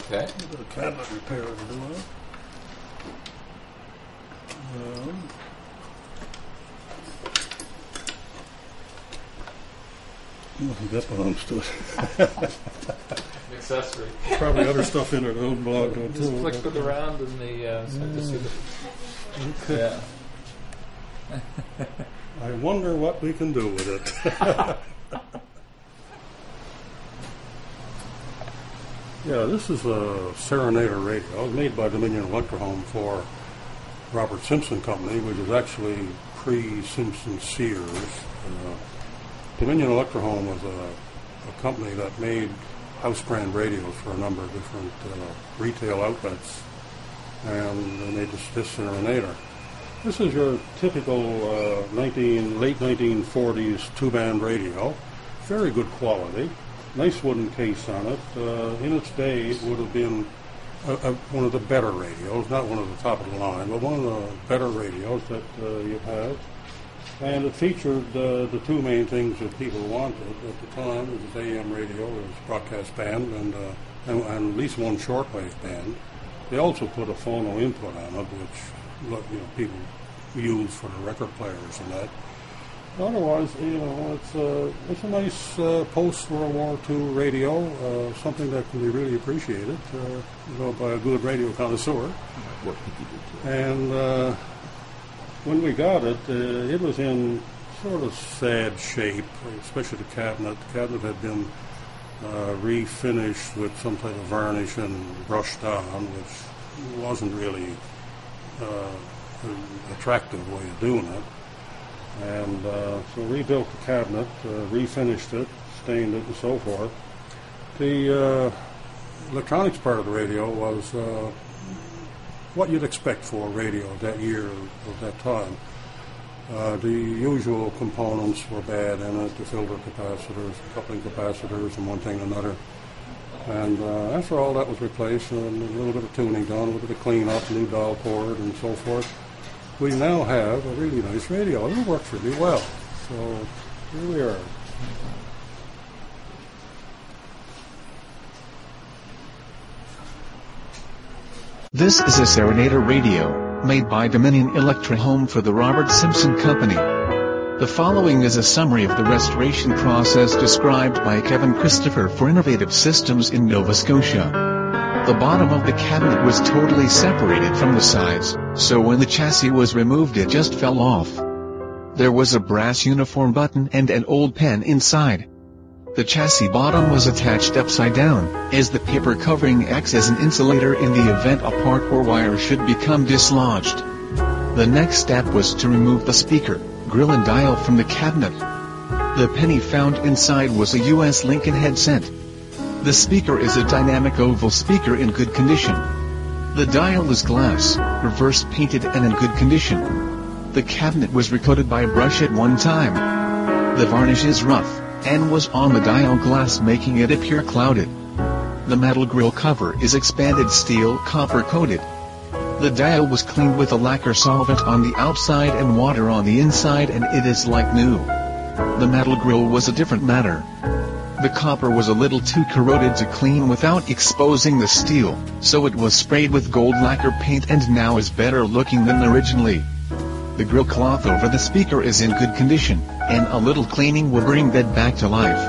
Okay. A bit of cabinet repair to do it. Nothing that belongs to it. Accessory. Probably other stuff in it that don't belong to it too. Just flick it around in the... so just see the, yeah. I wonder what we can do with it. Yeah, this is a Serenader radio made by Dominion Electrohome for Robert Simpson Company, which is actually pre-Simpson Sears. Dominion Electrohome was a company that made house brand radios for a number of different retail outlets, and they made this Serenader. This is your typical late 1940s two-band radio. Very good quality. Nice wooden case on it. In its day, it would have been one of the better radios, not one of the top of the line, but one of the better radios that you have. And it featured the two main things that people wanted at the time. It was AM radio, it was broadcast band, and at least one shortwave band. They also put a phono input on it, which people use for the record players and that. Otherwise, it's a nice post-World War II radio, something that can be really appreciated by a good radio connoisseur. And when we got it, it was in sort of sad shape, especially the cabinet. The cabinet had been refinished with some type of varnish and brushed on, which wasn't really an attractive way of doing it. And so rebuilt the cabinet, refinished it, stained it, and so forth. The electronics part of the radio was what you'd expect for a radio that year of that time. The usual components were bad in it, the filter capacitors, coupling capacitors, and one thing and another. And after all that was replaced, and a little bit of tuning done, a little bit of cleanup, new dial port, and so forth, we now have a really nice radio. It works really well. So here we are. This is a Serenader radio, made by Dominion Electrohome for the Robert Simpson Company. The following is a summary of the restoration process described by Kevin Christopher for Innovative Systems in Nova Scotia. The bottom of the cabinet was totally separated from the sides, so when the chassis was removed it just fell off. There was a brass uniform button and an old pen inside. The chassis bottom was attached upside down, as the paper covering acts as an insulator in the event a part or wire should become dislodged. The next step was to remove the speaker, grill and dial from the cabinet. The penny found inside was a US Lincoln headset. The speaker is a dynamic oval speaker in good condition. The dial is glass, reverse painted and in good condition. The cabinet was recoated by brush at one time. The varnish is rough, and was on the dial glass making it appear clouded. The metal grill cover is expanded steel copper coated. The dial was cleaned with a lacquer solvent on the outside and water on the inside, and it is like new. The metal grill was a different matter. The copper was a little too corroded to clean without exposing the steel, so it was sprayed with gold lacquer paint and now is better looking than originally. The grill cloth over the speaker is in good condition, and a little cleaning will bring that back to life.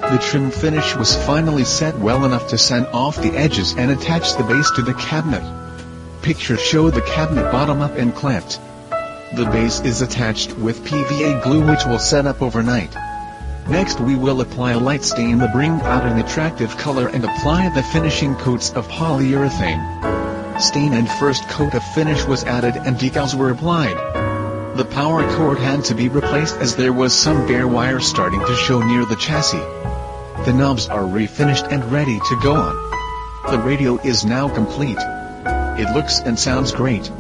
The trim finish was finally set well enough to sand off the edges and attach the base to the cabinet. Pictures show the cabinet bottom up and clamped. The base is attached with PVA glue which will set up overnight. Next we will apply a light stain to bring out an attractive color and apply the finishing coats of polyurethane. Stain and first coat of finish was added and decals were applied. The power cord had to be replaced as there was some bare wire starting to show near the chassis. The knobs are refinished and ready to go on. The radio is now complete. It looks and sounds great.